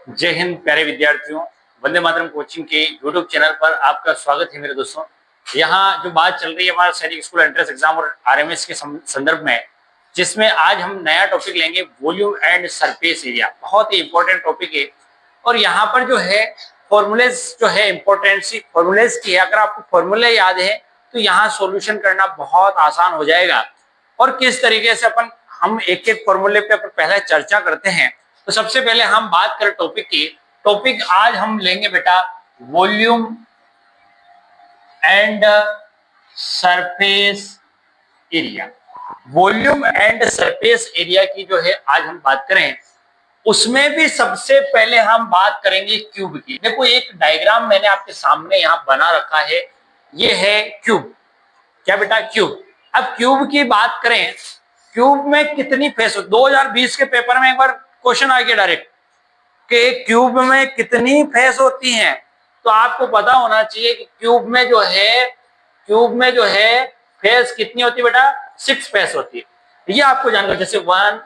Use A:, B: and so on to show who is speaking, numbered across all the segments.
A: जय हिंद प्यारे विद्यार्थियों। वंदे मातरम कोचिंग के यूट्यूब चैनल पर आपका स्वागत है मेरे दोस्तों। यहाँ जो बात चल रही है हमारा सैनिक स्कूल एंट्रेंस एग्जाम और आरएमएस के संदर्भ में, जिसमें आज हम नया टॉपिक लेंगे वॉल्यूम एंड सरफेस एरिया। बहुत ही इंपॉर्टेंट टॉपिक है और यहाँ पर जो है फॉर्मूलेज जो है इंपॉर्टेंसी फॉर्मूलेज की है। अगर आपको फॉर्मूले याद है तो यहाँ सोल्यूशन करना बहुत आसान हो जाएगा। और किस तरीके से हम एक एक फॉर्मूले पे पहले चर्चा करते हैं। तो सबसे पहले हम बात करें टॉपिक की। टॉपिक आज हम लेंगे बेटा volume and surface area. Volume and surface area की जो है आज हम बात करें, उसमें भी सबसे पहले हम बात करेंगे क्यूब की। देखो एक डायग्राम मैंने आपके सामने यहां बना रखा है, ये है क्यूब। क्या बेटा? क्यूब। अब क्यूब की बात करें, क्यूब में कितनी फेस? 2020 के पेपर में एक बार क्वेश्चन आ गया डायरेक्ट कि क्यूब में कितनी फेस होती हैं। तो आपको पता होना चाहिए कि क्यूब में जो है फेस कितनी होती है बेटा? 6 फेस होती है। ये आपको जानना, जैसे 1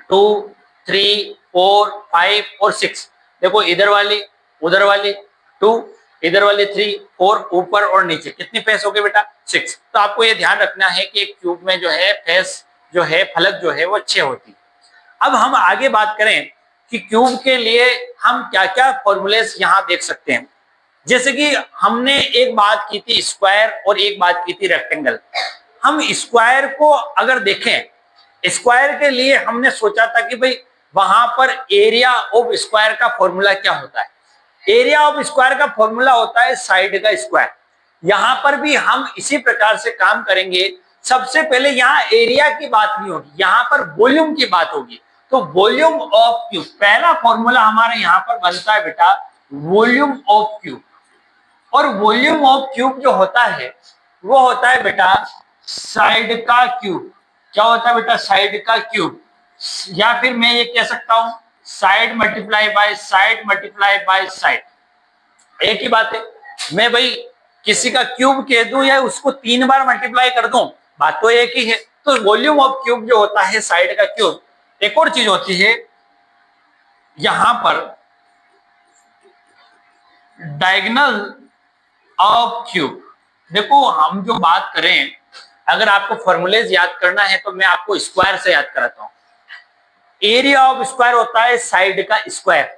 A: 2 3 4 5 और 6। देखो इधर वाली, उधर वाली 2, इधर वाली 3 4, ऊपर और नीचे कितनी फेस हो गई बेटा? 6। तो आपको ये ध्यान रखना है कि क्यूब में जो है फेस जो है फलक जो है वो 6 होती है। अब हम आगे बात करें कि क्यूब के लिए हम क्या क्या फॉर्मूलेस यहां देख सकते हैं। जैसे कि हमने एक बात की थी स्क्वायर और एक बात की थी रेक्टेंगल। हम स्क्वायर को अगर देखें, स्क्वायर के लिए हमने सोचा था कि भाई वहां पर एरिया ऑफ स्क्वायर का फॉर्मूला क्या होता है। एरिया ऑफ स्क्वायर का फॉर्मूला होता है साइड का स्क्वायर। यहां पर भी हम इसी प्रकार से काम करेंगे। सबसे पहले यहाँ एरिया की बात नहीं होगी, यहाँ पर वॉल्यूम की बात होगी। तो वॉल्यूम ऑफ क्यूब पहला फॉर्मूला हमारे यहाँ पर बनता है बेटा वॉल्यूम ऑफ क्यूब। और वॉल्यूम ऑफ क्यूब जो होता है वो होता है बेटा साइड का क्यूब। क्या होता है बेटा? साइड का क्यूब। या फिर मैं ये कह सकता हूं side multiply by side multiply by side. एक ही बात है। मैं भाई किसी का क्यूब कह दूं या उसको 3 बार मल्टीप्लाई कर दूं, बात तो एक ही है। तो वॉल्यूम ऑफ क्यूब जो होता है साइड का क्यूब। एक और चीज होती है यहां पर डायगोनल ऑफ क्यूब। देखो हम जो बात करें, अगर आपको फॉर्मूलेज याद करना है तो मैं आपको स्क्वायर से याद कराता हूं। एरिया ऑफ स्क्वायर होता है साइड का स्क्वायर,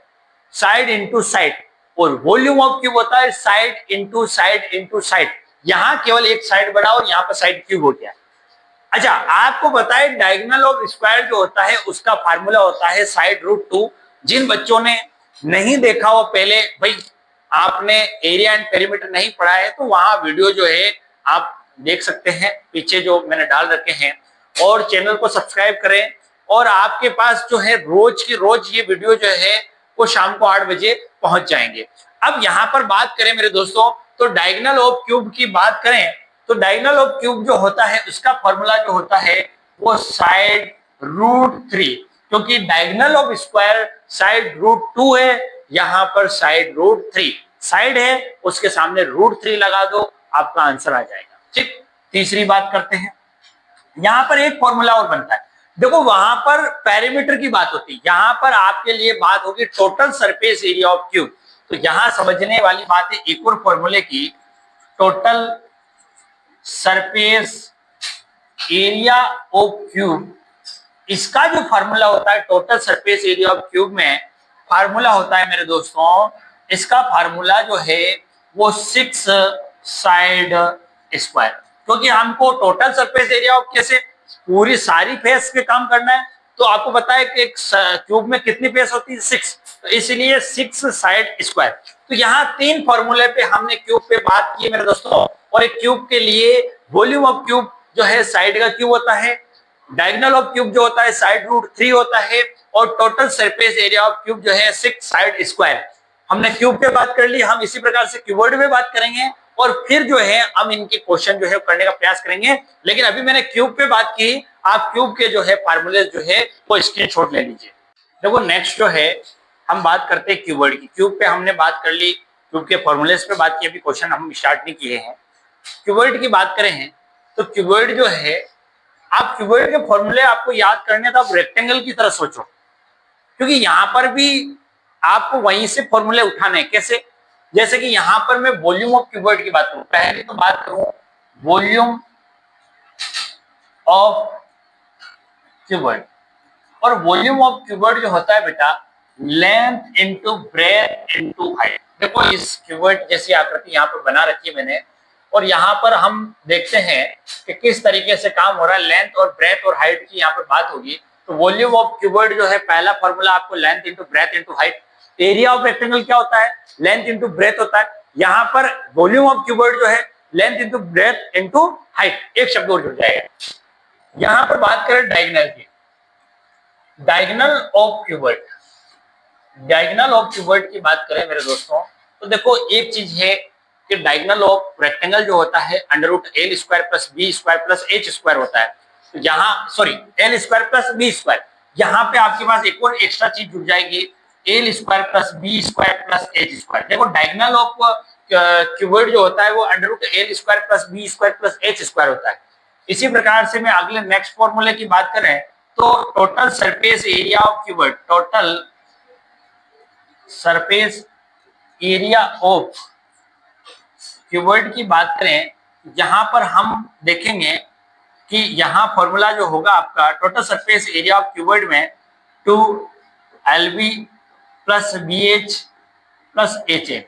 A: साइड इंटू साइड। और वॉल्यूम ऑफ क्यूब होता है side into side into side. यहां केवल एक साइड बढ़ा और यहां पर साइड क्यूब हो गया। अच्छा, आपको बताए डायगोनल ऑफ स्क्वायर जो होता है उसका फार्मूला होता है साइड रूट 2। जिन बच्चों ने नहीं देखा वो पहले, भाई आपने एरिया एंड पेरीमीटर नहीं पढ़ा है तो वहां वीडियो जो है आप देख सकते हैं, पीछे जो मैंने डाल रखे हैं। और चैनल को सब्सक्राइब करें और आपके पास जो है रोज की रोज ये वीडियो जो है वो शाम को 8 बजे पहुंच जाएंगे। अब यहाँ पर बात करें मेरे दोस्तों, तो डायगोनल ऑफ क्यूब की बात करें तो डायगोनल ऑफ क्यूब जो होता है उसका फॉर्मूला जो होता है वो साइड रूट 3। क्योंकि diagonal of square side root 2 है, यहां पर साइड रूट 3 साइड है, उसके सामने रूट 3 लगा दो, आपका आंसर आ जाएगा। ठीक, तीसरी बात करते हैं। यहां पर एक फॉर्मूला और बनता है। देखो वहां पर पेरीमीटर की बात होती है, यहां पर आपके लिए बात होगी total surface area of cube. तो यहां समझने वाली बात है एक और फॉर्मूले की, total surface area of cube. इसका जो फार्मूला होता है total surface area of cube में, फार्मूला होता है मेरे दोस्तों, इसका फार्मूला जो है वो 6 साइड स्क्वायर। क्योंकि हमको टोटल सरफेस एरिया ऑफ कैसे पूरी सारी फेस के काम करना है, तो आपको पता है कि एक क्यूब में कितनी फेस होती है? 6। तो इसलिए 6 साइड स्क्वायर। तो यहाँ 3 फॉर्मूले पे हमने क्यूब पे बात की है मेरे दोस्तों। और एक क्यूब के लिए वॉल्यूम ऑफ क्यूब जो है साइड का क्यूब होता है, डायगोनल ऑफ क्यूब जो होता है साइड रूट 3 होता है, और total surface area of cube जो है 6 साइड स्क्वायर। हमने क्यूब पे बात कर ली, हम इसी प्रकार से क्यूबॉइड पे बात करेंगे और फिर जो है हम इनके क्वेश्चन जो है करने का प्रयास करेंगे। लेकिन अभी मैंने क्यूब पे बात की, आप क्यूब के जो है फार्मूले जो है वो स्क्रीनशॉट ले लीजिए। देखो नेक्स्ट जो है हम बात करते हैं क्यूबॉइड की। क्यूब पे हमने बात कर ली, क्यूब के फॉर्मूलेस पे बात की, अभी क्वेश्चन हम स्टार्ट नहीं किए हैं। क्यूबॉइड की बात करें हैं तो क्यूबॉइड जो है, आप क्यूबॉइड के फॉर्मूले आपको याद करने तो आप रेक्टेंगल की तरह सोचो। क्योंकि यहां पर भी आपको वहीं से फॉर्मूले उठाने हैं। कैसे? जैसे कि यहां पर मैं वॉल्यूम ऑफ क्यूबॉइड की बात करूं, पहले तो बात करूं वॉल्यूम ऑफ क्यूबॉइड, और वॉल्यूम ऑफ क्यूबॉइड जो होता है बेटा length into breadth into height. देखो इस क्यूबॉइड जैसी आकृति यहाँ पर बना रखी है मैंने, और यहाँ पर हम देखते हैं कि किस तरीके से काम हो रहा है। लेंथ और ब्रेथ और हाइट की यहाँ पर बात होगी। तो वॉल्यूम ऑफ क्यूबॉइड जो है, पहला फॉर्मूला आपको length into breadth into height. Area of rectangle क्या होता है? लेंथ इनटू ब्रेथ होता है। यहाँ पर वॉल्यूम ऑफ क्यूबॉइड जो है length into breadth into height, एक शब्द और जुड़ जाएगा। यहाँ पर बात करें डायगोनल की, diagonal of cuboid, diagonal of cuboid की बात करें मेरे दोस्तों, तो देखो एक चीज है कि डायगोनल ऑफ रेक्टेंगल जो होता है under root L square plus B square plus H square होता है। तो यहाँ sorry L square plus B square, यहाँ पे आपके पास एक और एक्स्ट्रा चीज जुड़ जाएगी, L square plus B square plus H square. देखो डायगोनल ऑफ क्यूबॉइड जो होता है वो under root L square plus B square plus H square होता है। इसी प्रकार से मैं अगले नेक्स्ट फॉर्मूले की बात करें तो total surface area of cuboid, total surface area of cuboid की बात करें, यहां पर हम देखेंगे कि यहां फॉर्मूला जो होगा आपका total surface area of cuboid में 2LB plus BH plus HA,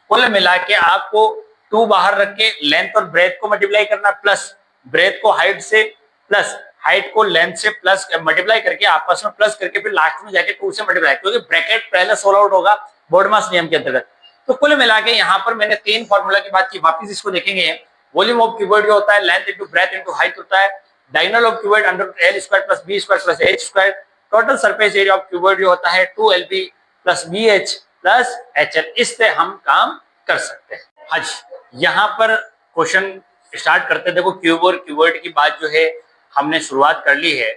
A: कुल मिला के आपको 2 बाहर रख के लेंथ और ब्रेथ को मल्टीप्लाई करना, प्लस ब्रेथ को हाइट से, प्लस हाइट को लेंथ से प्लस मल्टीप्लाई करके आपस में प्लस करके फिर लास्ट में जाके 2 से मल्टीप्लाई, क्योंकि ब्रैकेट पहले सोल्व आउट होगा बोर्डमास नियम के अंतर्गत। तो कुल मिला के यहाँ पर मैंने 3 फॉर्मूला की बात की, वापिस इसको देखेंगे। वॉल्यूम ऑफ क्यूबॉइड जो होता है length into breadth into height होता है। Diagonal of cuboid under L square plus B square plus H square. Total surface area of cuboid जो होता है 2LB plus BH plus HL। इससे हम काम कर सकते हैं। हाँ जी, यहाँ पर क्वेश्चन स्टार्ट करते हैं। देखो क्यूब और क्यूबॉइड की बात जो है हमने शुरुआत कर ली है,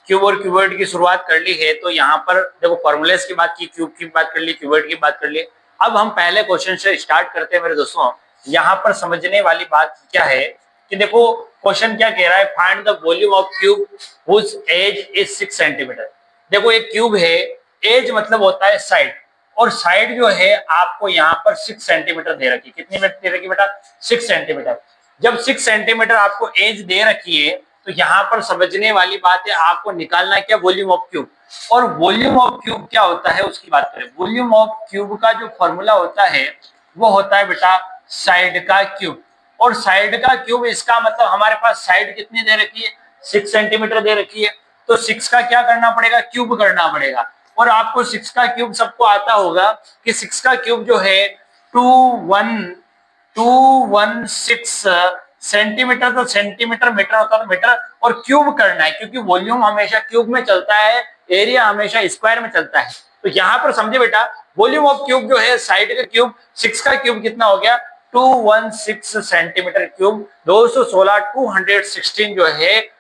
A: क्यूब और क्यूबॉइड की शुरुआत कर ली है। तो यहाँ पर देखो फॉर्मूलेस की बात की, क्यूब की बात कर ली, क्यूबॉइड की बात कर ली। अब हम पहले क्वेश्चन से स्टार्ट करते हैं मेरे दोस्तों। यहाँ पर समझने वाली बात क्या है कि देखो क्वेश्चन क्या कह रहा है, find the volume of cube whose edge is 6 centimetre. देखो एक क्यूब है, एज मतलब होता है साइड, और साइड जो है आपको यहाँ पर 6 सेंटीमीटर दे रखी। कितनी दे रखी बेटा? 6 सेंटीमीटर। जब 6 सेंटीमीटर आपको एज दे रखी है तो यहाँ पर समझने वाली बात है, आपको निकालना क्या? Volume of cube. और वॉल्यूम ऑफ क्यूब क्या होता है उसकी बात करें। वॉल्यूम ऑफ क्यूब का जो फॉर्मूला होता है वो होता है बेटा साइड का क्यूब। और साइड का क्यूब, इसका मतलब हमारे पास साइड कितनी दे रखी है? 6 सेंटीमीटर दे रखी है। तो 6 का क्या करना पड़ेगा? क्यूब करना पड़ेगा। और आपको 6 का क्यूब सबको आता होगा कि 6 का क्यूब जो है 216 सेंटीमीटर, तो सेंटीमीटर मीटर होता है मीटर, और क्यूब करना है क्योंकि वॉल्यूम हमेशा क्यूब में चलता है, एरिया हमेशा स्क्वायर में चलता है। तो यहाँ पर समझे बेटा, वॉल्यूम ऑफ क्यूब जो है साइड का क्यूब, 6 का क्यूब कितना हो गया? 216 सेंटीमीटर क्यूब, 216 जो है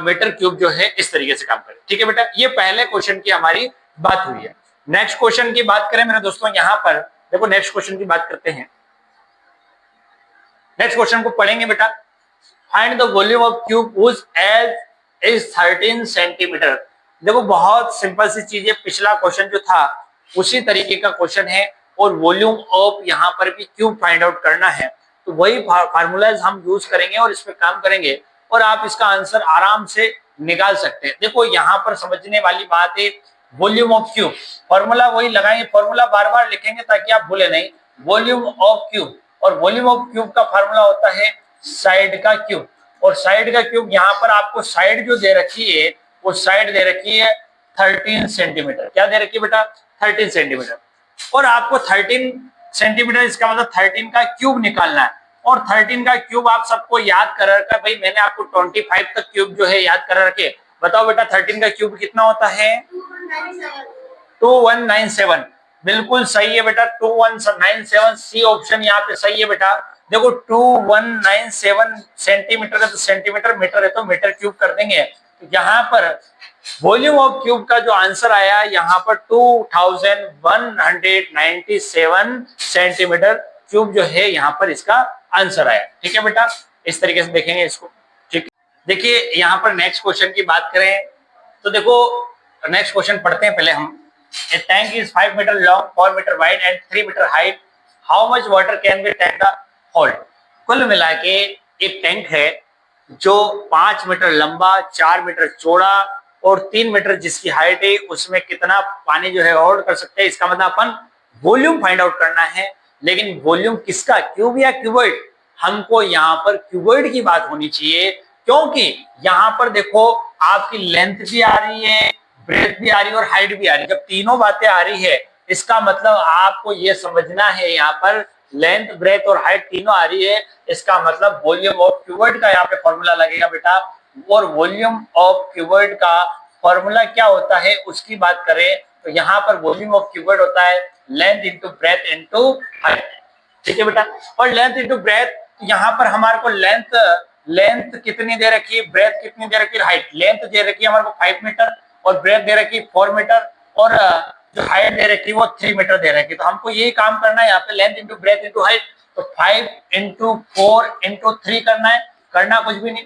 A: मीटर क्यूब जो है, इस तरीके से काम करे। ठीक है बेटा, ये पहले क्वेश्चन की हमारी बात हुई है। नेक्स्ट क्वेश्चन की बात करें मेरे दोस्तों, यहाँ पर देखो नेक्स्ट क्वेश्चन की बात करते हैं। नेक्स्ट क्वेश्चन को पढ़ेंगे बेटा। Find the volume of cube whose edge is 13 centimetre. देखो बहुत सिंपल सी चीज है, पिछला क्वेश्चन जो था उसी तरीके का क्वेश्चन है, और वॉल्यूम ऑफ यहाँ पर भी क्यूब फाइंड आउट करना है। तो वही फार्मूलाज हम यूज करेंगे और इस पे काम करेंगे, और आप इसका आंसर आराम से निकाल सकते हैं। देखो यहाँ पर समझने वाली बात है, वॉल्यूम ऑफ क्यूब, फॉर्मूला वही लगाएंगे, फॉर्मूला बार बार लिखेंगे ताकि आप भूले नहीं। वॉल्यूम ऑफ क्यूब, और वॉल्यूम ऑफ क्यूब का फार्मूला होता है साइड का क्यूब। और साइड का क्यूब, यहाँ पर आपको साइड जो दे रखी है वो साइड दे रखी है 13 सेंटीमीटर। क्या दे रखी है बेटा? 13 सेंटीमीटर। और आपको 13 सेंटीमीटर, इसका मतलब 13 का क्यूब निकालना है। और 13 का क्यूब आप सबको याद कर रखा है भाई, मैंने आपको 25 तक क्यूब जो है याद कर रखे। बताओ बेटा 13 का क्यूब कितना होता है? 2197। बिल्कुल सही है बेटा, 2197, सी ऑप्शन यहाँ पे सही है बेटा। देखो 2197 सेंटीमीटर है तो सेंटीमीटर, मीटर है तो मीटर क्यूब कर देंगे। तो यहाँ पर वॉल्यूम ऑफ क्यूब का जो आंसर आया यहाँ पर 2197 सेंटीमीटर क्यूब जो है यहाँ पर इसका आंसर आया। ठीक है बेटा, इस तरीके से देखेंगे इसको। ठीक, देखिए यहाँ पर नेक्स्ट क्वेश्चन की बात करें तो देखो नेक्स्ट क्वेश्चन पढ़ते हैं पहले हम। A tank is 5 meter long, 4 meter wide and 3 meter height. How much water can be tank hold? कुल मिला के एक टैंक है जो 5 मीटर लंबा, 4 मीटर चौड़ा और 3 मीटर जिसकी हाइट है, उसमें कितना पानी जो है होल्ड कर सकते हैं। इसका मतलब अपन वॉल्यूम फाइंड आउट करना है, लेकिन वॉल्यूम किसका, क्यूब या क्यूबॉइड? हमको यहाँ पर क्यूबॉइड की बात होनी चाहिए, क्योंकि यहाँ पर देखो आपकी लेंथ भी आ रही है, ब्रेथ भी आ रही है और हाइट भी आ रही है। जब तीनों बातें आ रही है, इसका मतलब आपको ये समझना है यहाँ पर लेंथ, ब्रेथ और हाइट तीनों आ रही है, इसका मतलब वॉल्यूम ऑफ क्यूबॉइड का यहाँ पे फॉर्मूला लगेगा बेटा। और वॉल्यूम ऑफ क्यूबॉइड का फॉर्मूला क्या होता है उसकी बात करें तो यहाँ पर वॉल्यूम ऑफ क्यूबॉइड होता है length into breadth into height. ठीक है बेटा। और लेंथ इंटू ब्रेथ, यहाँ पर हमारे को लेंथ कितनी दे रखी है, ब्रेथ कितनी दे रखी है, हाइट लेंथ दे रखी है हमारे को 5 मीटर और ब्रेथ दे रखी है 4 मीटर और जो हाइट दे रखी है वो 3 मीटर दे रखी है। तो हमको यही काम करना है यहाँ पे, length into breadth into height. तो 5 इंटू 4 इंटू 3 करना है, करना कुछ भी नहीं,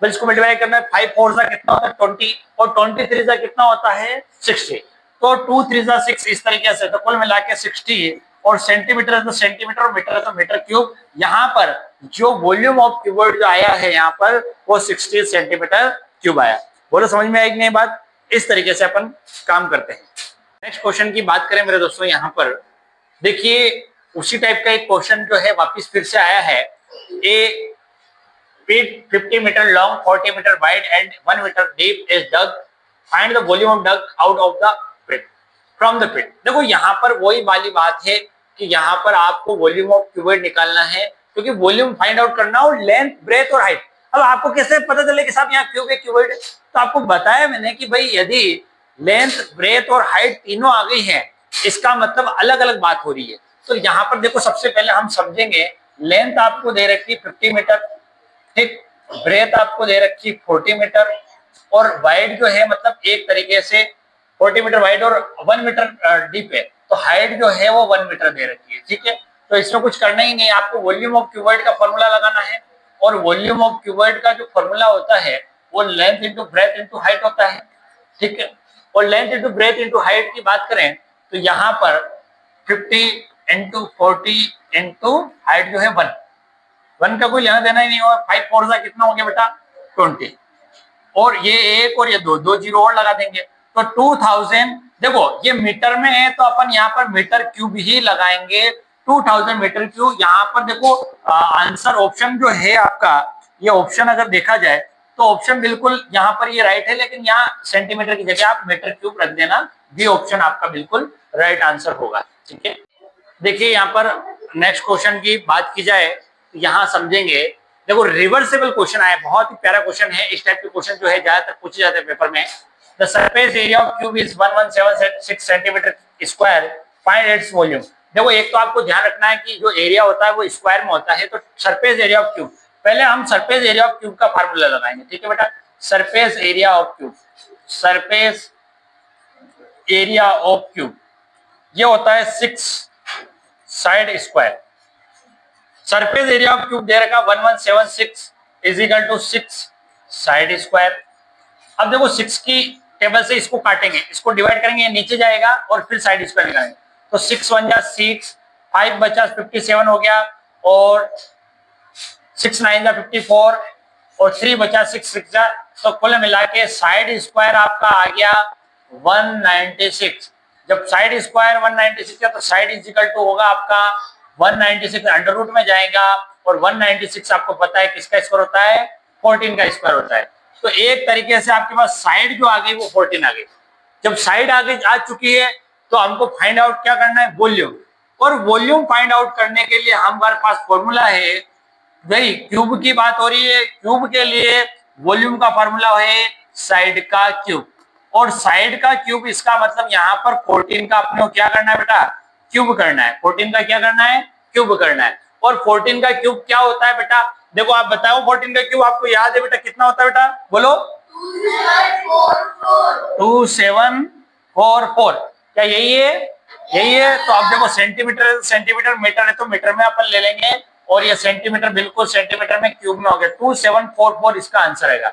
A: बस इसको मल्टीप्लाई करना है। 5 4 सा कितना होता है 20 और 23 सा कितना होता है 60। तो 2 3 सा 6 इस तरीके से, तो कुल मिला के 60 और सेंटीमीटर है तो सेंटीमीटर और मीटर है तो मीटर क्यूब। यहाँ पर जो वॉल्यूम ऑफ क्यूबॉइड जो आया है यहाँ पर वो 60 सेंटीमीटर क्यूब आया। बोलो समझ में आएगी नहीं बात? इस तरीके से अपन काम करते हैं। नेक्स्ट क्वेश्चन की बात करें मेरे दोस्तों, यहाँ पर देखिए उसी टाइप का एक क्वेश्चन जो है वापिस फिर से आया है। ए pit 50 meter long, 40 meter wide and 1 meter deep is dug. Find the volume of dug out of the pit from the pit. देखो यहाँ पर वही वाली बात है कि यहाँ पर आपको वॉल्यूम ऑफ क्यूबॉइड निकालना है, क्योंकि वॉल्यूम फाइंड आउट करना और लेंथ, ब्रेथ और हाइट। अब आपको कैसे पता चले कि साहब यहाँ क्यूब है क्यूबॉइड है? तो आपको बताया मैंने कि भाई यदि लेंथ, ब्रेथ और हाइट तीनों आ गई है, इसका मतलब अलग अलग बात हो रही है। तो यहाँ पर देखो सबसे पहले हम समझेंगे, लेंथ आपको दे रखी है 50 मीटर, ठीक, ब्रेथ आपको दे रखी 40 मीटर और वाइड जो है मतलब एक तरीके से 40 मीटर वाइड और 1 मीटर डीप है, तो हाइट जो है वो 1 मीटर दे रखी है। ठीक है, तो इसमें कुछ करना ही नहीं, आपको वॉल्यूम ऑफ क्यूबॉइड का फॉर्मूला लगाना है और वॉल्यूम ऑफ क्यूबॉइड का जो फॉर्मूला होता है वो length into breadth into height होता है। ठीक है, और length into breadth into height की बात करें तो यहाँ पर 50 इंटू 40 इंटू हाइट जो है 1 का कोई लेना देना ही नहीं होगा। 5 4 सा कितना हो गया बेटा 20 और ये एक और ये दो जीरो और लगा देंगे तो 2000। देखो ये मीटर में है तो अपन यहाँ पर मीटर क्यूब ही लगाएंगे, 2000 मीटर क्यूब। यहाँ पर देखो आंसर ऑप्शन जो है आपका, ये ऑप्शन अगर देखा जाए तो ऑप्शन बिल्कुल यहाँ पर ये राइट है, लेकिन यहाँ सेंटीमीटर की जगह आप मीटर क्यूब रख देना, बी ऑप्शन आपका बिल्कुल राइट आंसर होगा। ठीक है, देखिए यहाँ पर नेक्स्ट क्वेश्चन की बात की जाए यहाँ समझेंगे। देखो रिवर्सिबल क्वेश्चन आया, बहुत ही प्यारा क्वेश्चन है। इस टाइप के क्वेश्चन जो है ज्यादातर पूछे जाते हैं पेपर में। The surface area of cube is 1176 centimetre square, find its volume. देखो एक तो आपको ध्यान रखना है कि जो एरिया होता है वो स्क्वायर में होता है, तो सरफेस एरिया ऑफ क्यूब, पहले हम सरफेस एरिया ऑफ क्यूब का फार्मूला लगाएंगे। ठीक है बेटा, surface area of cube, surface area of cube ये होता है 6 side square. Surface area of cube दे रखा 1176 is equal to 6 side square. अब देखो 6 की टेबल से इसको काटेंगे, इसको डिवाइड करेंगे, नीचे जाएगा और फिर साइड स्क्वायर निकालेंगे। तो 6 1 जा 6, 5 बचा 57 हो गया और 6 9 जा 54 और 3 बचा 6 6 जा, तो कुल मिला के साइड स्क्वायर आपका आ गया 196। जब साइड स्क्वायर 196 है तो साइड इज इक्वल टू होगा आपका 196 अंडर रूट में जाएगा और 196 आपको पता है किसका स्क्वायर होता है 14 का स्क्वायर होता है। तो एक तरीके से आपके पास साइड जो आ गई वो 14 आ गई। जब साइड आगे आ चुकी है तो हमको फाइंड आउट क्या करना है, वॉल्यूम। और वॉल्यूम फाइंड आउट करने के लिए हमारे पास फॉर्मूला है, भाई क्यूब की बात हो रही है, क्यूब के लिए वॉल्यूम का फॉर्मूला है साइड का क्यूब। और साइड का क्यूब इसका मतलब यहाँ पर 14 का अपने को क्या करना है बेटा, क्यूब करना है। 14 का क्या करना है, क्यूब करना है। और 14 का क्यूब क्या होता है बेटा, देखो आप बताओ 14 का क्यूब आपको याद है बेटा कितना होता है बेटा, बोलो 2744। क्या यही है, यही है। तो आप देखो सेंटीमीटर सेंटीमीटर मीटर है तो मीटर में अपन ले लेंगे और ये सेंटीमीटर बिल्कुल सेंटीमीटर में क्यूब में हो गया 2744 इसका आंसर आएगा।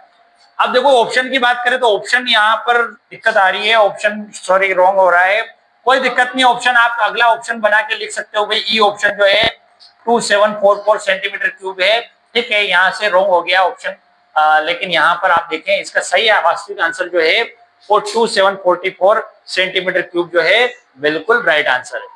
A: अब देखो ऑप्शन की बात करें तो ऑप्शन यहाँ पर दिक्कत आ रही है, ऑप्शन सॉरी रॉन्ग हो रहा है, कोई दिक्कत नहीं, ऑप्शन आप अगला ऑप्शन बना के लिख सकते हो भाई। ई ऑप्शन जो है 2744 सेंटीमीटर क्यूब है, ठीक है, यहाँ से रॉन्ग हो गया ऑप्शन, लेकिन यहाँ पर आप देखें इसका सही वास्तविक आंसर जो है वो 2744 सेंटीमीटर क्यूब जो है बिल्कुल राइट आंसर है।